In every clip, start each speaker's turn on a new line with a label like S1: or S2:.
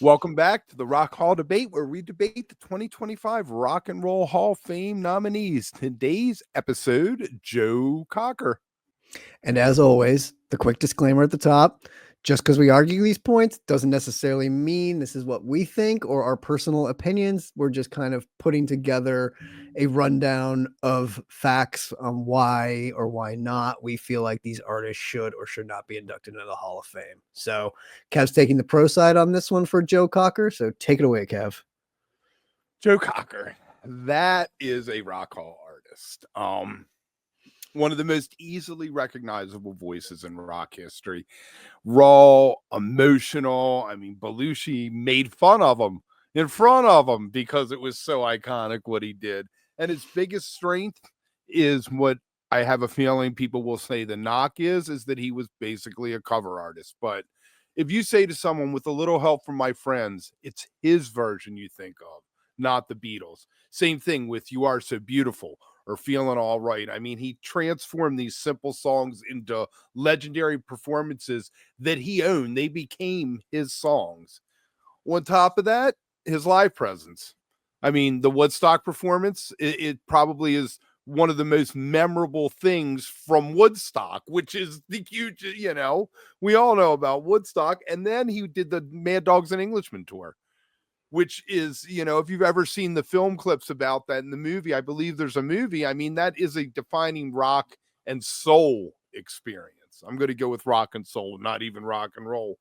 S1: Welcome back to the Rock Hall debate, where we debate the 2025 Rock and Roll Hall of Fame nominees. Today's episode, Joe Cocker.
S2: And as always, the quick disclaimer at the top, just because we argue these points doesn't necessarily mean this is what we think or our personal opinions. We're just kind of putting together a rundown of facts on why or why not we feel like these artists should or should not be inducted into the Hall of Fame. So Kev's taking the pro side on this one for Joe Cocker. So take it away, Kev.
S1: Joe Cocker. That is a Rock Hall artist. One of the most easily recognizable voices in rock history. Raw, emotional. I mean, Belushi made fun of him in front of him because it was so iconic what he did. And his biggest strength is what I have a feeling people will say the knock is that he was basically a cover artist. But if you say to someone, with a little help from my friends, it's his version you think of, not the Beatles. Same thing with You Are So Beautiful or Feeling All Right. I mean, he transformed these simple songs into legendary performances that he owned. They became his songs. On top of that, his live presence. I mean, the Woodstock performance, it probably is one of the most memorable things from Woodstock, which is the huge, we all know about Woodstock. And then he did the Mad Dogs and Englishmen tour, which is, if you've ever seen the film clips about that in the movie, I believe there's a movie. I mean, that is a defining rock and soul experience. I'm going to go with rock and soul, not even rock and roll.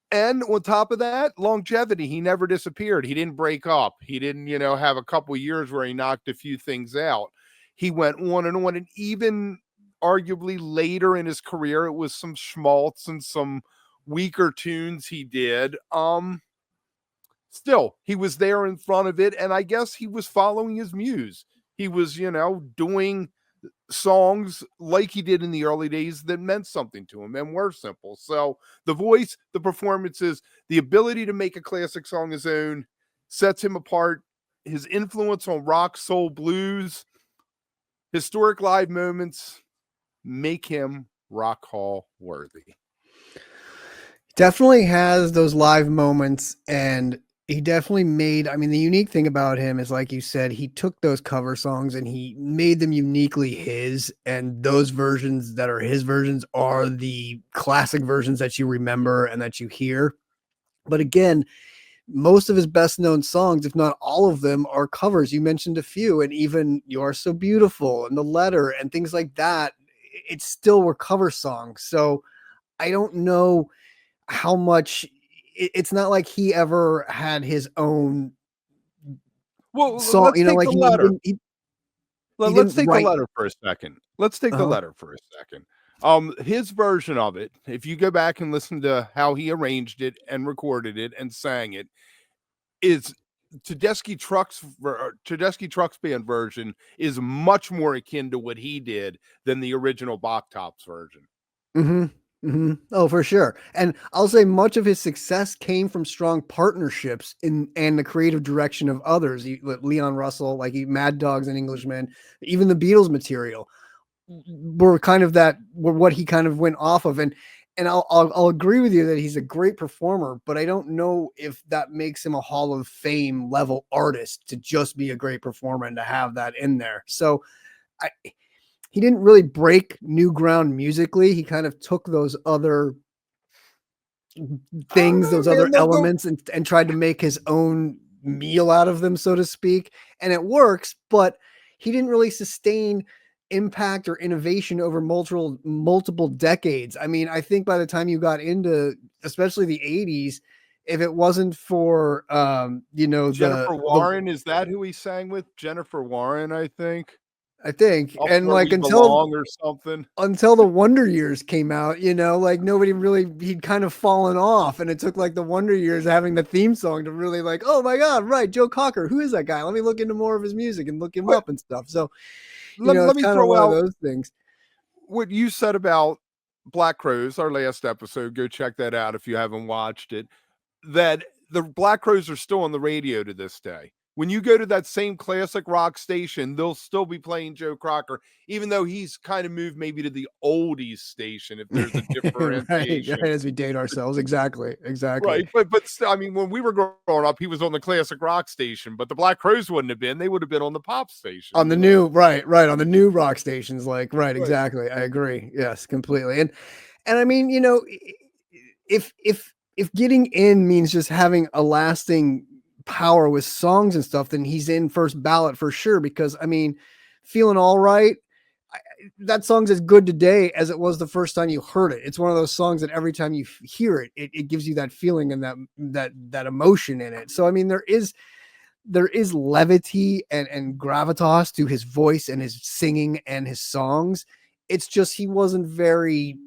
S1: And on top of that, longevity. He never disappeared. He didn't break up. He didn't, have a couple years where he knocked a few things out. He went on. And even arguably later in his career, it was some schmaltz and some weaker tunes he did. Still, he was there in front of it, and I guess he was following his muse. He was, doing songs like he did in the early days that meant something to him and were simple. So the voice, the performances, the ability to make a classic song his own sets him apart. His influence on rock, soul, blues, historic live moments make him Rock Hall worthy.
S2: Definitely has those live moments, and he definitely made, the unique thing about him is, like you said, he took those cover songs and he made them uniquely his, and those versions that are his versions are the classic versions that you remember and that you hear. But again, most of his best known songs, if not all of them, are covers. You mentioned a few, and even You Are So Beautiful and The Letter and things like that, it still were cover songs. So I don't know how much it's not like he ever had his own song.
S1: Let's take the letter. Let's take
S2: write...
S1: the letter for a second. Let's take the letter for a second. His version of it, if you go back and listen to how he arranged it and recorded it and sang it, is Tedeschi Trucks Band version is much more akin to what he did than the original Bach Tops version.
S2: Mm-hmm. Mm-hmm. Oh, for sure. And I'll say much of his success came from strong partnerships and the creative direction of others. Leon Russell, like Mad Dogs and Englishmen, even the Beatles material were what he kind of went off of. And I'll agree with you that he's a great performer, but I don't know if that makes him a Hall of Fame level artist to just be a great performer and to have that in there. So he didn't really break new ground musically. He kind of took those other things, those other elements, and tried to make his own meal out of them, so to speak. And it works, but he didn't really sustain impact or innovation over multiple decades. I mean, I think by the time you got into, especially the 80s, if it wasn't for,
S1: Jennifer Warren, is that who he sang with? Jennifer Warren, I think.
S2: And like until the Wonder Years came out, nobody really, he'd kind of fallen off, and it took like the Wonder Years having the theme song to really like, oh my God, right, Joe Cocker, who is that guy? Let me look into more of his music and look him up and stuff. So
S1: let me throw out
S2: those things.
S1: What you said about Black Crowes, our last episode. Go check that out if you haven't watched it. That the Black Crowes are still on the radio to this day. when you go to that same classic rock station, they'll still be playing Joe Cocker, even though he's kind of moved maybe to the oldies station, if there's a
S2: Right,
S1: differentiation.
S2: as we date ourselves. Exactly.
S1: Right, but still, I mean, when we were growing up, he was on the classic rock station, but the Black Crowes wouldn't have been. They would have been on the pop station.
S2: On the
S1: You know?
S2: new, right, on the new rock stations, like, right,
S1: Right.
S2: exactly. I agree. Yes, completely. And I mean, if getting in means just having a lasting power with songs and stuff, then he's in first ballot for sure. Because I mean, feeling all right, that song's as good today as it was the first time you heard it. It's one of those songs that every time you hear it, it gives you that feeling and that emotion in it. So I mean, there is levity and gravitas to his voice and his singing and his songs. It's just he wasn't very,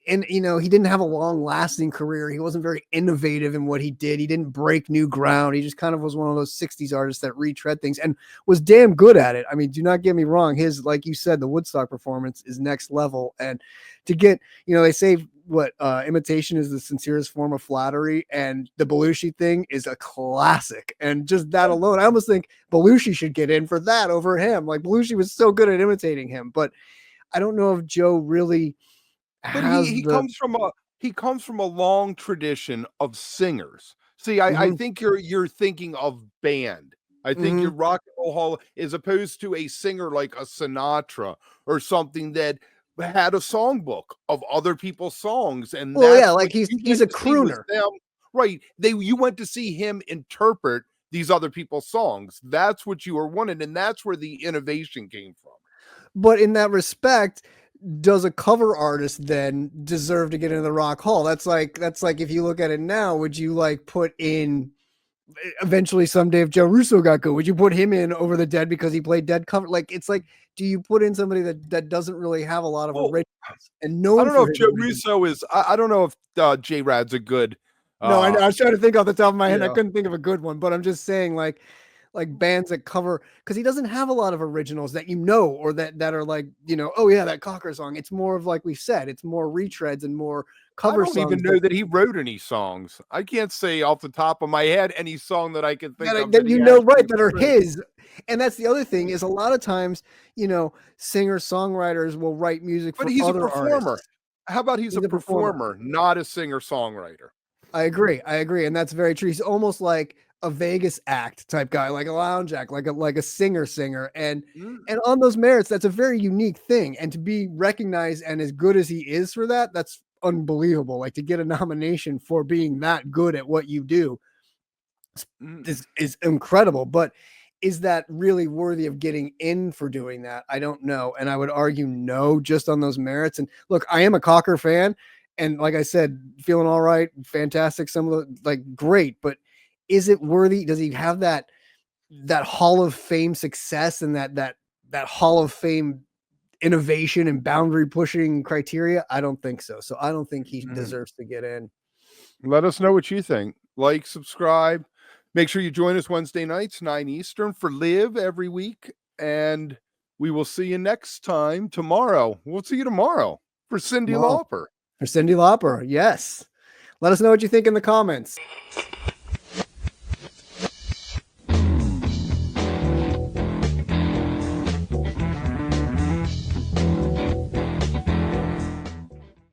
S2: and he didn't have a long lasting career. He wasn't very innovative in what he did. He didn't break new ground. He just kind of was one of those 60s artists that retread things and was damn good at it. I mean, do not get me wrong. His, like you said, the Woodstock performance is next level. And to get, they say what imitation is the sincerest form of flattery, and the Belushi thing is a classic. And just that alone, I almost think Belushi should get in for that over him. Like, Belushi was so good at imitating him, but I don't know if Joe really
S1: But
S2: has
S1: he comes from a long tradition of singers. See, I
S2: Mhm.
S1: think you're thinking of band. I think your
S2: Mhm.
S1: rock and roll hall, as opposed to a singer like a Sinatra or something that had a songbook of other people's songs, and
S2: Well, yeah,
S1: that's
S2: like
S1: what
S2: he's
S1: you
S2: he's
S1: went
S2: a
S1: to see was
S2: crooner.
S1: them. Right. You went to see him interpret these other people's songs. That's what you were wanting, and that's where the innovation came from.
S2: But in that respect, does a cover artist then deserve to get into the Rock Hall? That's like if you look at it now, would you like put in eventually someday if Joe Russo got good, would you put him in over the Dead because he played Dead cover? Like, it's like, do you put in somebody that doesn't really have a lot of
S1: Well,
S2: originals and
S1: I
S2: known
S1: don't know
S2: for
S1: if
S2: his
S1: Joe
S2: original?
S1: Russo is. I don't know if J Rad's a good.
S2: No, I
S1: Uh,
S2: know. I was trying to think off the top of my head. I
S1: yeah.
S2: couldn't think of a good one, but I'm just saying, like bands that cover, because he doesn't have a lot of originals that or that are like, oh yeah, that Cocker song. It's more of, like we said, it's more retreads and more
S1: I
S2: cover
S1: don't even
S2: songs
S1: know that he wrote any songs. I can't say off the top of my head any song that I can think of that
S2: that
S1: he actually
S2: right, that are
S1: wrote.
S2: his. And that's the other thing, is a lot of times, singer songwriters will write music
S1: But
S2: for
S1: he's a
S2: other
S1: performer.
S2: artists.
S1: How about he's a
S2: He's a performer.
S1: performer, not a singer songwriter?
S2: I agree. And that's very true. He's almost like a Vegas act type guy, like a lounge act, like a singer.
S1: Mm,
S2: And on those merits, that's a very unique thing. And to be recognized and as good as he is for that, that's unbelievable. Like, to get a nomination for being that good at what you do
S1: mm.
S2: is incredible. But is that really worthy of getting in for doing that? I don't know. And I would argue no, just on those merits. And look, I am a Cocker fan. And like I said, feeling all right, fantastic. Some of the, like, great, but is it worthy? Does he have that Hall of Fame success and that Hall of Fame innovation and boundary pushing criteria? I don't think so. So I don't think he
S1: Mm.
S2: deserves to get in.
S1: Let us know what you think. Like, subscribe. Make sure you join us Wednesday nights, 9 Eastern, for Live every week. And we will see you next time tomorrow. We'll see you tomorrow for Cyndi
S2: Tomorrow
S1: Lauper.
S2: for Cyndi Lauper. Yes. Let us know what you think in the comments.